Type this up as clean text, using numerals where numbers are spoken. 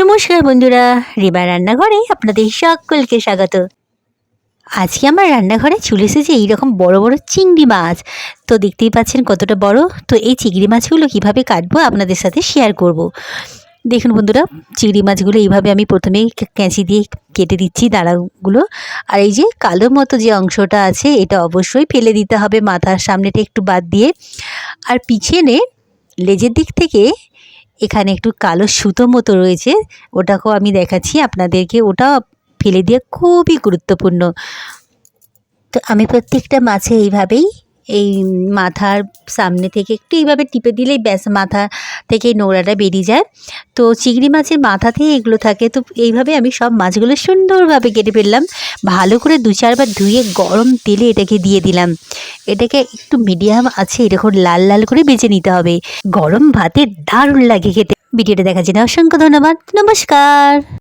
নমস্কার বন্ধুরা, রিবা রান্নাঘরে আপনাদের সকলকে স্বাগত। আজকে আমার রান্নাঘরে চলে এসেছে এইরকম বড় বড় চিংড়ি মাছ। তো দেখতেই পাচ্ছেন কতটা বড়। তো এই চিংড়ি মাছগুলো কিভাবে কাটবো আপনাদের সাথে শেয়ার করব। দেখুন বন্ধুরা, চিংড়ি মাছগুলো এইভাবে আমি প্রথমেই কেঁচি দিয়ে কেটে দিচ্ছি দাঁড়াগুলো। আর এই যে কালো মতো যে অংশটা আছে এটা অবশ্যই ফেলে দিতে হবে, মাথার সামনেটা একটু বাদ দিয়ে। আর পিছনে লেজের দিক থেকে এখানে একটু কালো সুতো মতো রয়েছে, ওটাকেও আমি দেখাচ্ছি আপনাদেরকে, ওটা ফেলে দেওয়া খুবই গুরুত্বপূর্ণ। তো আমি প্রত্যেকটা মাছে এইভাবেই এই মাথার সামনে থেকে একটু এইভাবে টিপে দিলেই ব্যাস মাথা থেকে নোংরাটা বেরিয়ে যায়। তো চিংড়ি মাছের মাথাতেই এগুলো থাকে। তো এইভাবে আমি সব মাছগুলো সুন্দরভাবে কেটে ফেললাম। ভালো করে 2-4 বার ধুয়ে গরম তেলে এটাকে দিয়ে দিলাম। এটাকে একটু মিডিয়াম আছে এরকম লাল লাল করে ভেজে নিতে হবে। গরম ভাতে দারুণ লাগে খেতে। ভিডিওটা দেখার জন্য অসংখ্য ধন্যবাদ। নমস্কার।